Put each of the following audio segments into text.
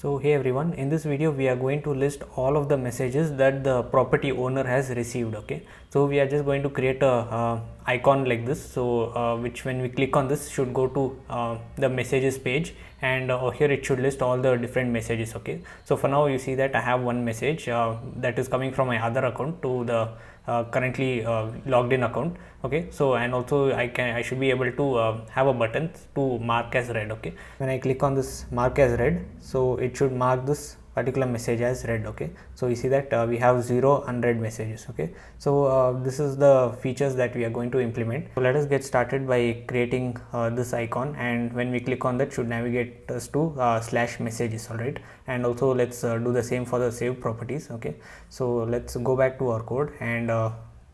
So hey everyone, in this video we are going to list all of the messages that the property owner has received. Okay, so we are just going to create a icon like this, so which when we click on this should go to the messages page, and here it should list all the different messages. Okay, so for now you see that I have one message that is coming from my other account to the currently logged in account. Okay, so and also I should be able to have a button to mark as read. Okay, when I click on this mark as read, so it should mark this particular message as read. Okay, so you see that we have 0 unread messages. Okay, so this is the features that we are going to implement. So let us get started by creating this icon, and when we click on that should navigate us to slash messages. All right, and also let's do the same for the save properties. Okay, so let's go back to our code and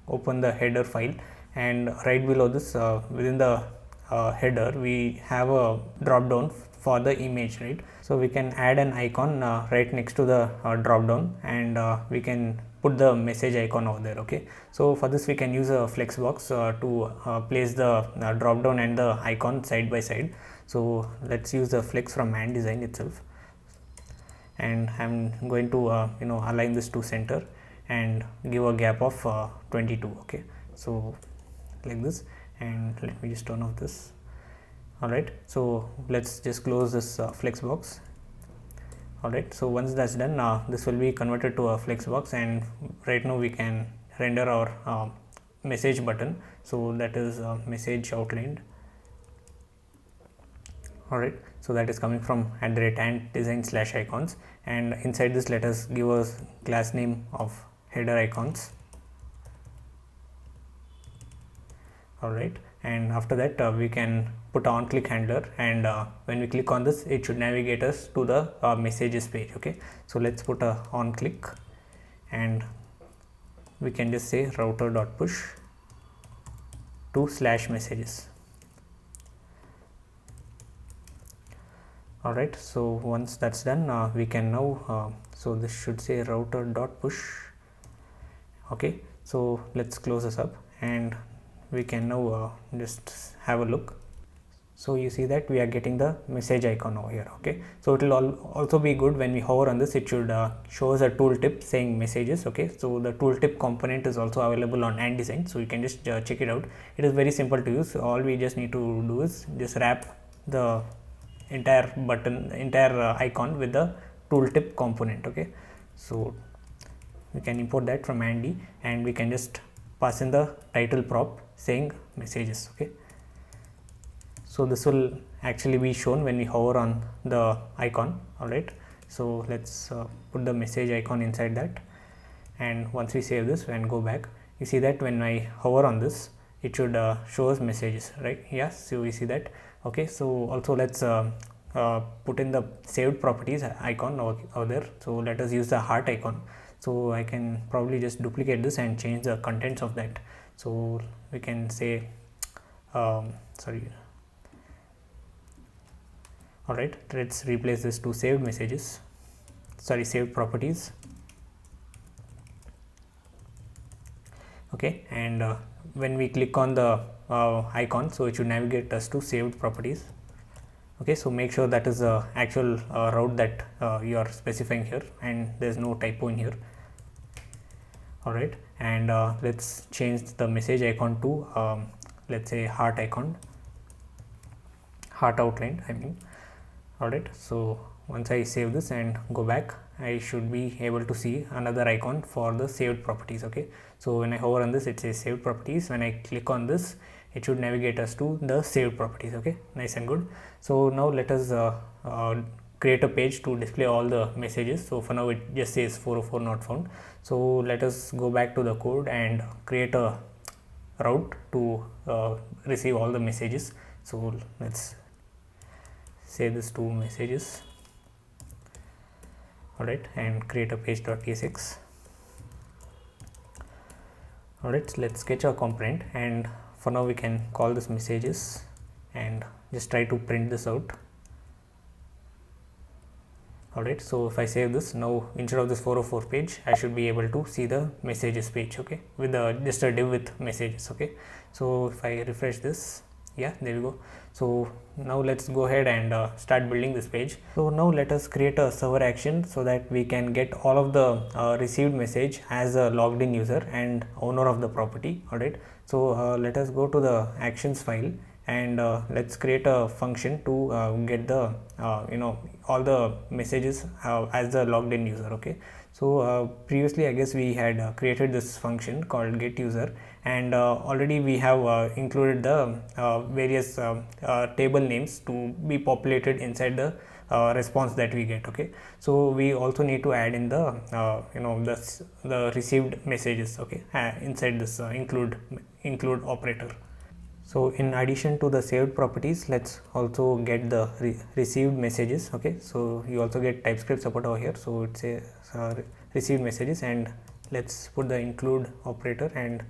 open the header file, and right below this within the header we have a drop down for the image, right? So we can add an icon right next to the drop down, and we can put the message icon over there. Okay, so for this we can use a flexbox to place the drop down and the icon side by side. So let's use the flex from and design itself, and I'm going to align this to center and give a gap of 22. Okay, so like this, and let me just turn off this. All right, so let's just close this flex box. All right, so once that's done, this will be converted to a flex box, and right now we can render our message button. So that is message outlined. All right, so that is coming from @and design slash icons, and inside this let us give a class name of header icons. All right, and after that we can put on click handler, and when we click on this it should navigate us to the messages page. Okay, so let's put a on click, and we can just say router.push to slash messages. All right, so once that's done, we can now so this should say router.push. okay, so let's close this up, and we can now just have a look. So you see that we are getting the message icon over here. Okay, so it will also be good when we hover on this, it should show us a tooltip saying messages. Okay, so the tooltip component is also available on and design, so you can just check it out. It is very simple to use. All we just need to do is just wrap the entire button, entire icon with the tooltip component. Okay, so we can import that from Andy, and we can just pass in the title prop saying messages. Okay, so this will actually be shown when we hover on the icon. All right, so let's put the message icon inside that, and once we save this and go back, you see that when I hover on this it should show us messages, right? Yes, so we see that. Okay, so also let's put in the saved properties icon over there. So let us use the heart icon. So I can probably just duplicate this and change the contents of that. So we can say sorry. All right, let's replace this to saved messages, sorry, saved properties. Okay, and when we click on the icon, so it should navigate us to saved properties. Okay, so make sure that is the actual route that you are specifying here, and there's no typo in here. All right, and let's change the message icon to let's say heart icon, heart outlined, I mean. All right, so once I save this and go back, I should be able to see another icon for the saved properties. Okay, so when I hover on this it says saved properties. When I click on this it should navigate us to the saved properties. Okay, nice and good. So now let us create a page to display all the messages. So for now it just says 404 not found. So let us go back to the code and create a route to receive all the messages. So let's say this to messages. All right, and create a page.tsx. all right, so let's sketch our component, and for now we can call this messages and just try to print this out. All right, so if I save this, now instead of this 404 page I should be able to see the messages page. Okay, with just a div with messages. Okay, so if I refresh this, Yeah, there we go. So now let's go ahead and start building this page. So now let us create a server action so that we can get all of the received message as a logged in user and owner of the property. Alright, so let us go to the actions file and let's create a function to get the all the messages as the logged in user. Okay, so previously I guess we had created this function called get user, and already we have included the various table names to be populated inside the response that we get. Okay, so we also need to add in the the received messages, okay, inside this include operator. So in addition to the saved properties, let's also get the received messages. Okay, so you also get TypeScript support over here, so it says received messages, and let's put the include operator and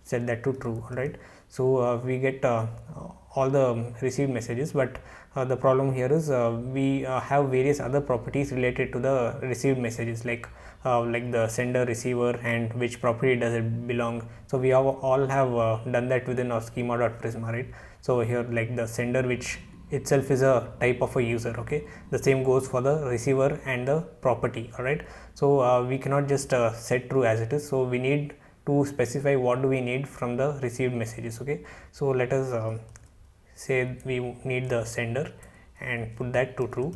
set that to true. All right, so we get all the received messages, but the problem here is we have various other properties related to the received messages, like the sender, receiver, and which property does it belong. So we have all have done that within our schema.prisma, right? So here, like the sender, which itself is a type of a user. Okay, the same goes for the receiver and the property. All right, so we cannot just set true as it is, so we need to specify what do we need from the received messages. Okay, so let us say we need the sender and put that to true,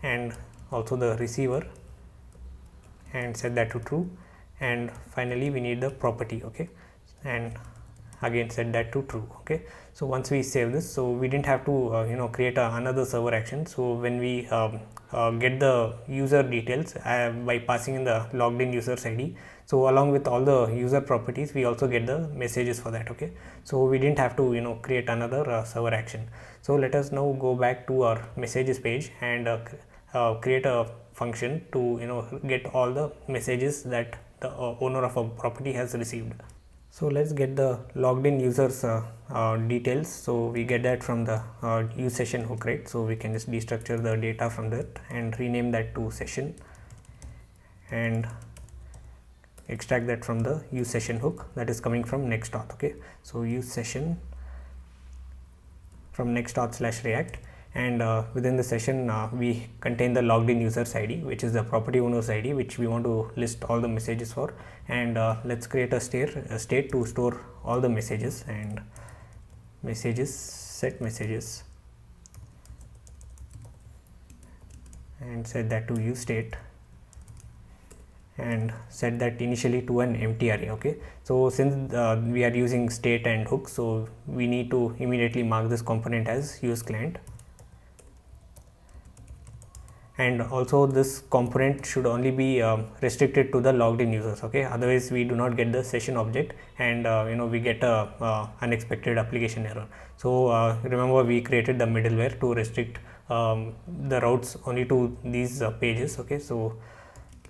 and also the receiver and set that to true, and finally we need the property. Okay, and again set that to true. Okay, so once we save this, so we didn't have to create another server action. So when we get the user details by passing in the logged in users ID, so along with all the user properties we also get the messages for that. Okay, so we didn't have to create another server action. So let us now go back to our messages page and create a function to get all the messages that the owner of a property has received. So let's get the logged in users details. So we get that from the use session hook, right? So we can just destructure the data from that and rename that to session and extract that from the use session hook that is coming from Next.js. Okay, so use session from Next.js/react, and within the session we contain the logged in users ID, which is the property owner's ID, which we want to list all the messages for. And let's create a state to store all the messages, and messages set messages and set that to use state and set that initially to an empty array. Okay, so since we are using state and hook, so we need to immediately mark this component as use client, and also this component should only be restricted to the logged in users. Okay, otherwise we do not get the session object, and we get a unexpected application error. So remember, we created the middleware to restrict the routes only to these pages. Okay, so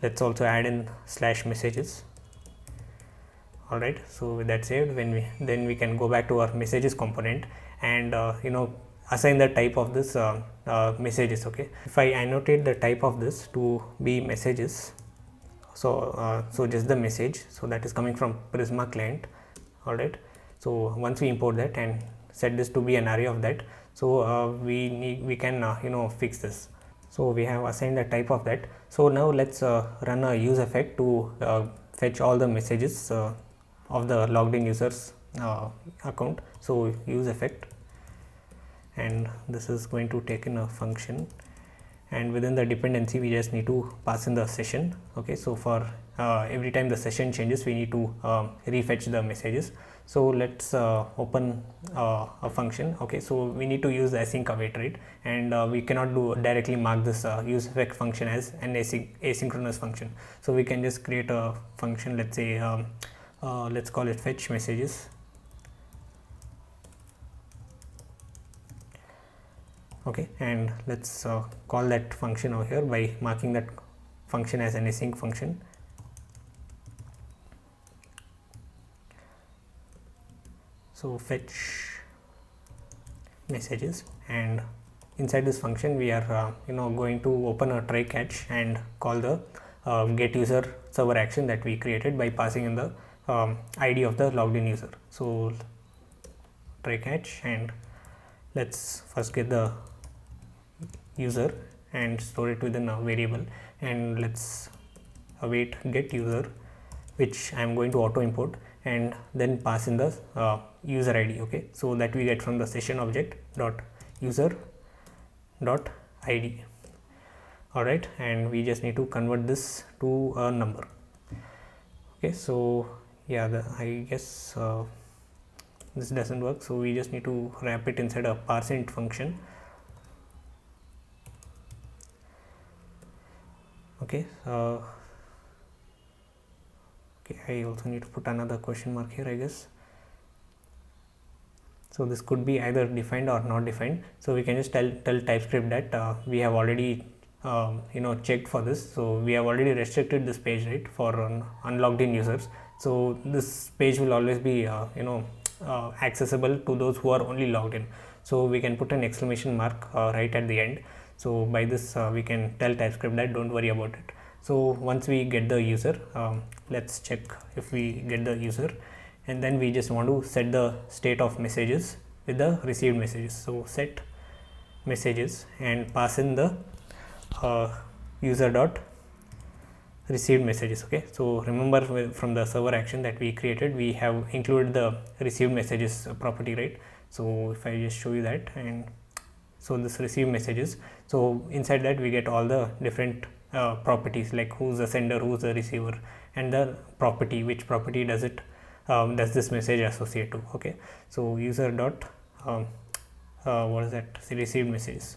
let's also add in /messages. All right, so with that saved, then we can go back to our messages component and assign the type of this messages. Okay, if I annotate the type of this to be messages, so just the message, so that is coming from Prisma client. All right, so once we import that and set this to be an array of that, so we can fix this. So we have assigned the type of that. So now let's run a use effect to fetch all the messages of the logged in users account. So use effect, and this is going to take in a function, and within the dependency we just need to pass in the session. Okay, so for every time the session changes, we need to refetch the messages. So let's open a function. Okay, so we need to use the async await, right? And we cannot directly mark this use effect function as an asynchronous function. So we can just create a function. Let's say let's call it fetch messages. Okay, and let's call that function over here by marking that function as an async function. So fetch messages, and inside this function we are going to open a try catch and call the get user server action that we created by passing in the ID of the logged in user. So try catch, and let's first get the user and store it within a variable, and let's await get user, which I am going to auto import, and then pass in the user ID. Okay, so that we get from the session object dot user dot id. All right, and we just need to convert this to a number. Okay, so yeah, I guess this doesn't work, so we just need to wrap it inside a parseInt function. Okay, I also need to put another question mark here, I guess. So this could be either defined or not defined, so we can just tell TypeScript that we have already checked for this, so we have already restricted this page, right, for unlogged in users. So this page will always be accessible to those who are only logged in, so we can put an exclamation mark right at the end. So by this we can tell TypeScript that don't worry about it. So once we get the user, let's check if we get the user, and then we just want to set the state of messages with the received messages. So set messages and pass in the user dot received messages. Okay, so remember from the server action that we created, we have included the received messages property, right? So if I just show you that, and so this received messages, so inside that we get all the different properties, like who's the sender, who's the receiver, and the property, which property does it does this message associate to. Okay, so user dot what is that, received messages.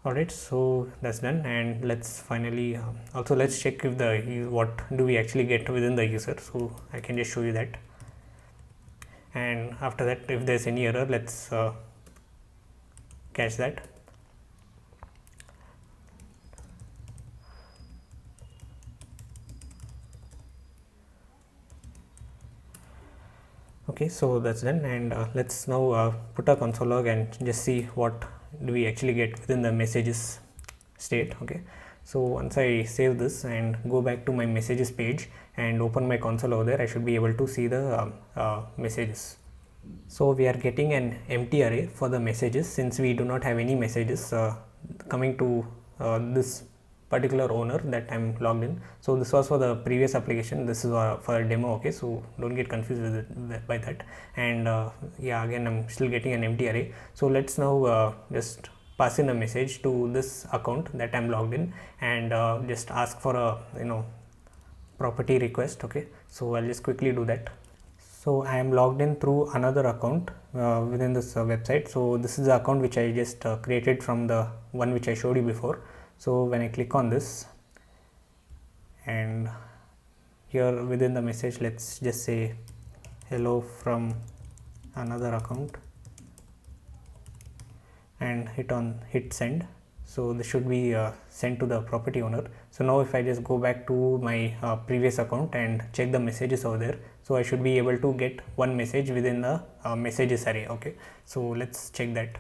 All right, so that's done, and let's finally also let's check if the what do we actually get within the user. So I can just show you that, and after that if there's any error, let's catch that. Okay, so that's done, and let's now put a console log and just see what do we actually get within the messages state. Okay, so once I save this and go back to my messages page and open my console over there, I should be able to see the messages. So we are getting an empty array for the messages, since we do not have any messages coming to this particular owner that I'm logged in. So this was for the previous application, this is for a demo. Okay, so don't get confused with it by that. And yeah, again I'm still getting an empty array. So let's now just pass in a message to this account that I'm logged in, and just ask for a property request. Okay, so I'll just quickly do that. So I am logged in through another account within this website. So this is the account which I just created from the one which I showed you before. So when I click on this, and here within the message, let's just say hello from another account, and hit send. So this should be sent to the property owner. So now if I just go back to my previous account and check the messages over there, so I should be able to get one message within the messages array. Okay, so let's check that.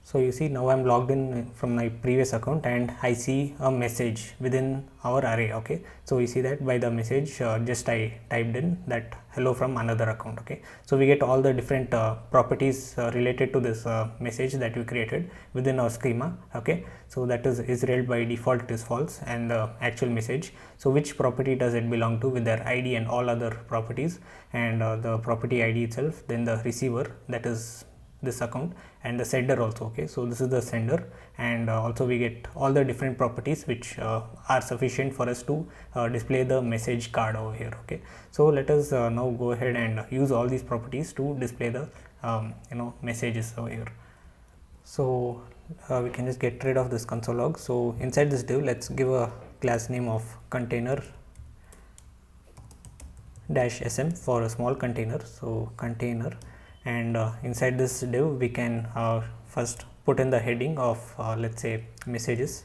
So you see, now I'm logged in from my previous account, and I see a message within our array. Okay, so you see that by the message just I typed in that hello from another account. Okay, so we get all the different properties related to this message that we created within our schema. Okay, so that is Israel, by default it is false, and the actual message, so which property does it belong to with their ID and all other properties, and the property ID itself, then the receiver, that is this account, and the sender also. Okay, so this is the sender, and also we get all the different properties which are sufficient for us to display the message card over here. Okay, so let us now go ahead and use all these properties to display the messages over here. So we can just get rid of this console log. So inside this div, let's give a class name of container -sm for a small container. So container, and inside this div we can first put in the heading of let's say messages.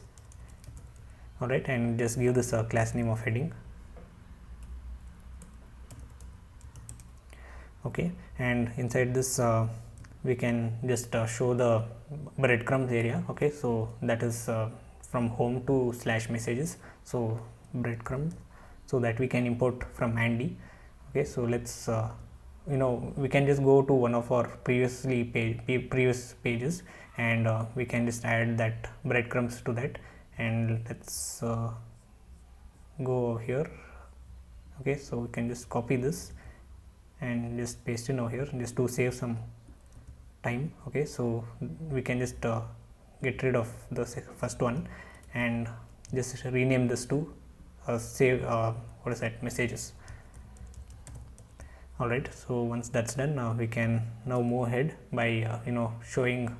All right, and just give this a class name of heading. Okay, and inside this we can just show the breadcrumbs area. Okay, so that is from home to /messages, so breadcrumb, so that we can import from Andy. Okay, so let's we can just go to one of our previous pages, and we can just add that breadcrumbs to that, and let's go over here. Okay, so we can just copy this and just paste it over here just to save some time. Okay, so we can just get rid of the first one and just rename this to save what is that, messages. Alright, so once that's done, we can now move ahead by showing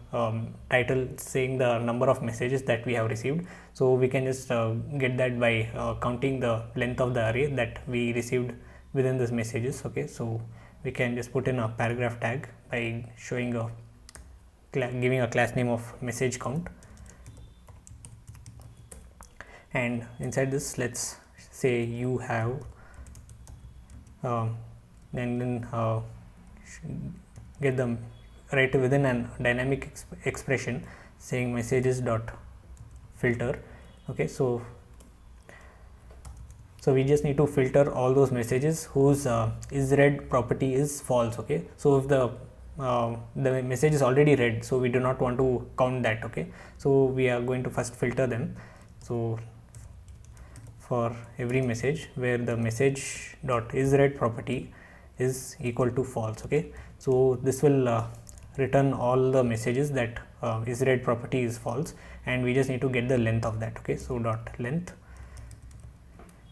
title saying the number of messages that we have received. So we can just get that by counting the length of the array that we received within these messages. Okay, so we can just put in a paragraph tag by showing giving a class name of message count, and inside this let's say you have and then get them right within an dynamic expression saying messages dot filter. Okay, so we just need to filter all those messages whose isRead property is false. Okay, so if the message is already read, so we do not want to count that. Okay, so we are going to first filter them. So for every message where the message dot isRead property is equal to false. Okay, so this will return all the messages that isRead property is false, and we just need to get the length of that. Okay, so dot length,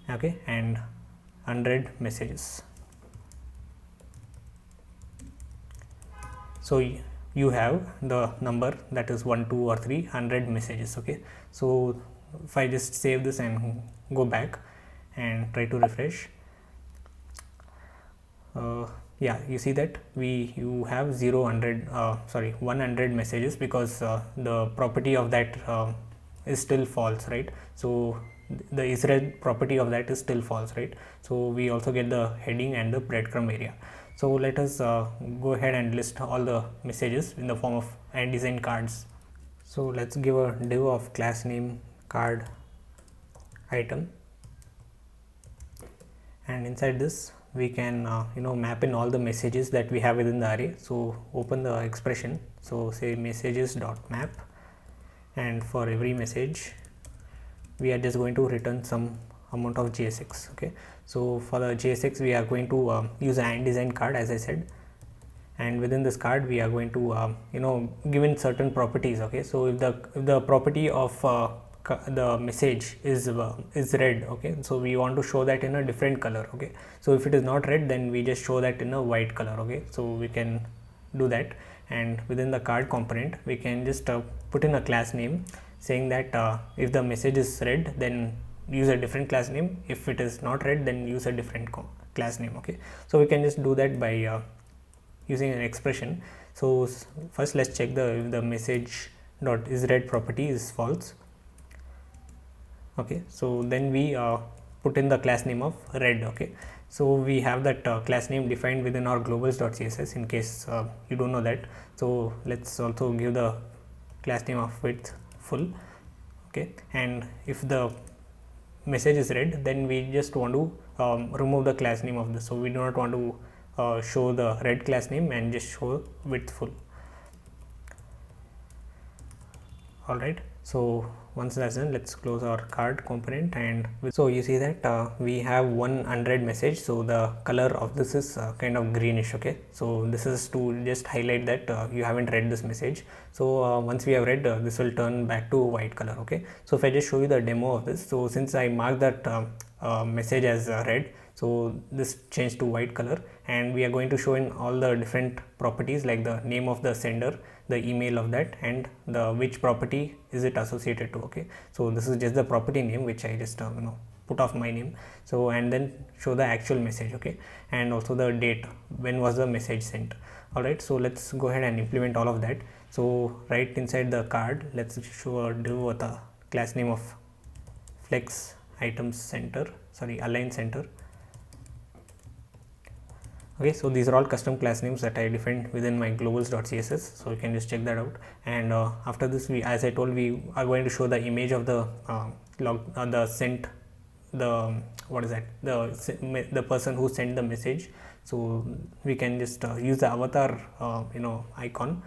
okay, and unread messages. So you have the number that is 1, 2 or 3 100 messages. Okay, so if I just save this and go back and try to refresh, yeah, you see that you have 100 messages because the property of that is still false, right? So the isRead property of that is still false, right? So we also get the heading and the breadcrumb area. So let us go ahead and list all the messages in the form of and design cards. So let's give a div of class name card item, and inside this we can map in all the messages that we have within the array. So open the expression, so say messages dot map, and for every message we are just going to return some amount of JSX. Okay, so for the JSX we are going to use an and design card, as I said, and within this card we are going to give in certain properties. Okay, so if the property of the message is red, okay, so we want to show that in a different color. Okay, so if it is not red, then we just show that in a white color. Okay, so we can do that, and within the card component we can just put in a class name saying that if the message is red, then use a different class name. If it is not red, then use a different class name. Okay, so we can just do that by using an expression. So first let's check if the message dot isRead property is false. Okay, so then we put in the class name of red. Okay, so we have that class name defined within our globals.css in case you don't know that. So let's also give the class name of width full. Okay, and if the message is red, then we just want to remove the class name of this. So we do not want to show the red class name and just show width full. All right, so once that's done, let's close our card component, and so you see that we have 100 message. So the color of this is kind of greenish. Okay, so this is to just highlight that you haven't read this message. So once we have read, this will turn back to white color. Okay, so if I just show you the demo of this, so since I marked that message as red, so this changed to white color, and we are going to show in all the different properties like the name of the sender, the email of that, and the which property is it associated to. Okay, so this is just the property name which I just put off my name. So and then show the actual message. Okay, and also the date, when was the message sent. All right, so let's go ahead and implement all of that. So right inside the card, let's show a div with a class name of flex items center, align center. Okay, so these are all custom class names that I defined within my globals.css, so you can just check that out. And after this, as I told, we are going to show the image of the the sent the what is that, the person who sent the message. So we can just use the avatar icon.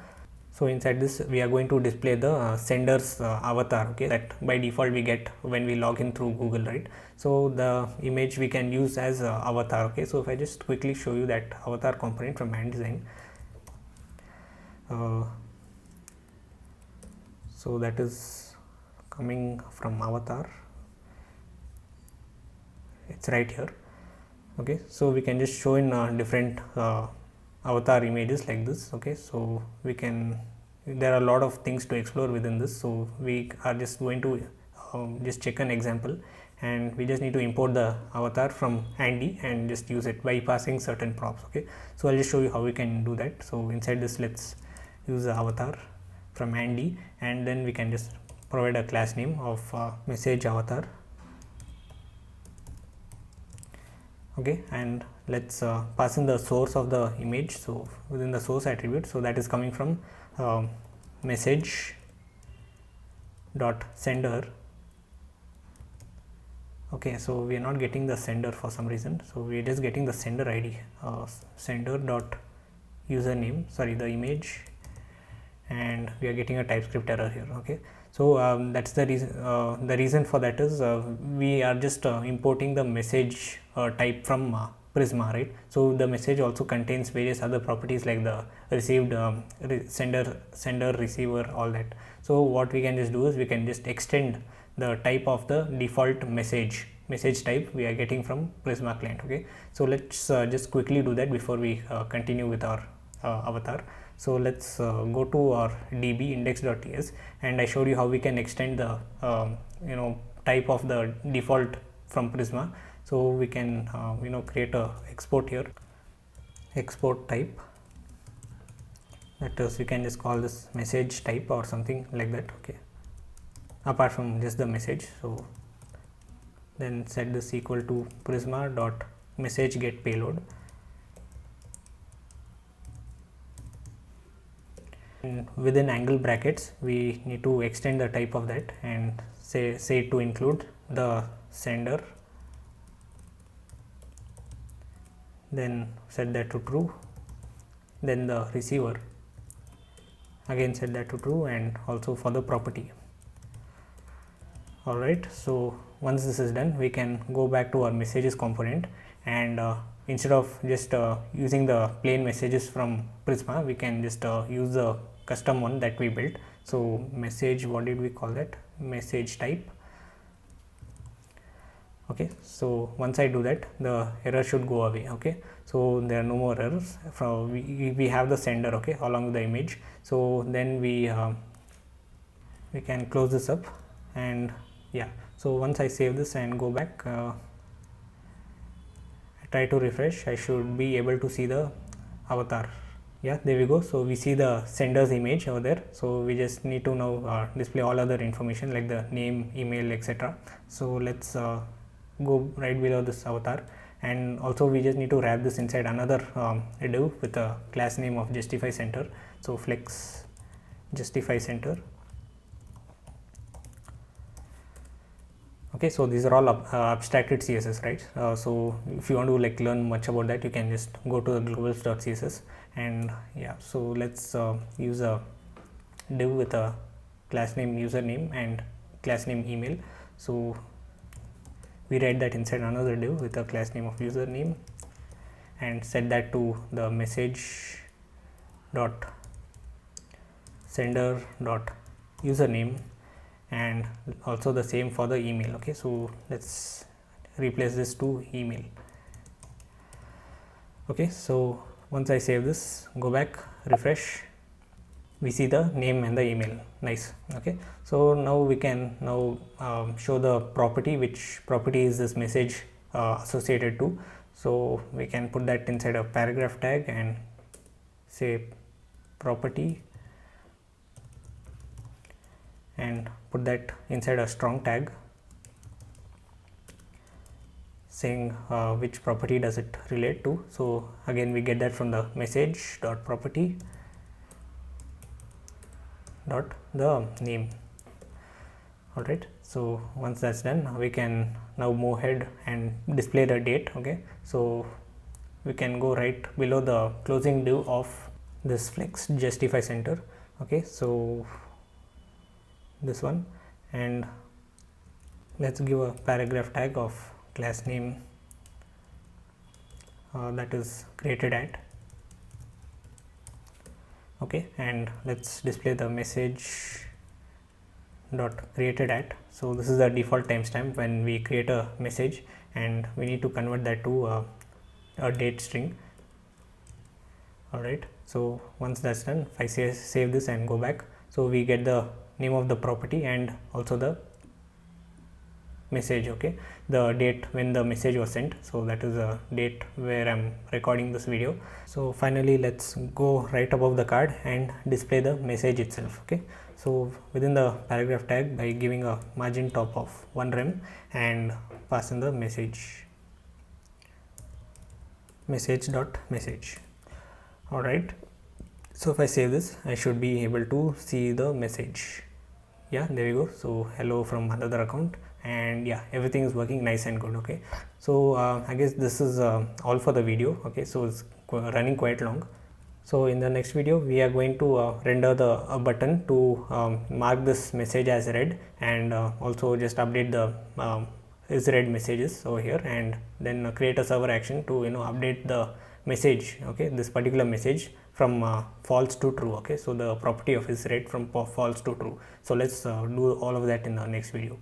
So inside this we are going to display the sender's avatar, okay, that by default we get when we log in through Google, right? So the image we can use as avatar, okay. So if I just quickly show you that avatar component from Ant Design, so that is coming from avatar, it's right here, okay. So we can just show in different avatar images like this, okay. So we can, there are a lot of things to explore within this, so we are just going to just check an example, and we just need to import the avatar from Andy and just use it by passing certain props, okay. So I'll just show you how we can do that. So inside this, let's use the avatar from Andy, and then we can just provide a class name of message avatar, okay. And let's pass in the source of the image. So within the source attribute, so that is coming from message dot sender, okay. So we are not getting the sender for some reason, so we are just getting the sender ID, sender dot username, sorry, the image, and we are getting a TypeScript error here, okay. So that's the reason for that is we are just importing the message type from Prisma, right? So the message also contains various other properties like the received, sender, receiver, all that. So what we can just do is we can just extend the type of the default message type we are getting from Prisma client, okay. So let's just quickly do that before we continue with our avatar. So let's go to our db index.ts, and I showed you how we can extend the type of the default from Prisma. So we can create a export here, export type, that is, we can just call this message type or something like that, okay, apart from just the message. So then set this equal to prisma dot message get payload, and within angle brackets we need to extend the type of that and say to include the sender, then set that to true, then the receiver, again set that to true, and also for the property. Alright, so once this is done, we can go back to our messages component, and instead of just using the plain messages from Prisma, we can just use the custom one that we built. So message, what did we call that, message type, okay. So once I do that, the error should go away, okay. So there are no more errors from we have the sender, okay, along with the image. So then we can close this up, and yeah, so once I save this and go back, I try to refresh, I should be able to see the avatar. Yeah, there we go. So we see the sender's image over there. So we just need to now display all other information like the name, email, etc. So let's go right below this avatar, and also we just need to wrap this inside another div with a class name of justify center. So flex justify center, okay. So these are all abstracted CSS, right? So if you want to like learn much about that, you can just go to the globals.css, and yeah, so let's use a div with a class name username and class name email. So we write that inside another div with a class name of username, and set that to the message dot sender dot username, and also the same for the email, okay. So let's replace this to email, okay. So once I save this, go back, refresh, we see the name and the email, nice, okay. So now we can now show the property, which property is this message associated to. So we can put that inside a paragraph tag and say property, and put that inside a strong tag saying which property does it relate to. So again we get that from the message dot property dot the name. Alright, so once that's done, we can now move ahead and display the date. Okay, so we can go right below the closing div of this flex justify center. Okay, so this one, and let's give a paragraph tag of class name that is created at. Okay, and let's display the message dot created at. So this is the default timestamp when we create a message, and we need to convert that to a date string. Alright, so once that's done, if I save this and go back, so we get the name of the property and also the message. Okay, the date when the message was sent, so that is the date where I'm recording this video. So finally, let's go right above the card and display the message itself. Okay, so within the paragraph tag, by giving a margin top of 1 rem and pass in the message dot message. All right, so if I save this, I should be able to see the message. Yeah, there you go. So hello from another account, and yeah, everything is working nice and good. Okay, so I guess this is all for the video. Okay, so it's running quite long. So in the next video, we are going to render the button to mark this message as read, and also just update the is read messages over here, and then create a server action to update the message. Okay, this particular message from false to true. Okay, so the property of is read from false to true. So let's do all of that in the next video.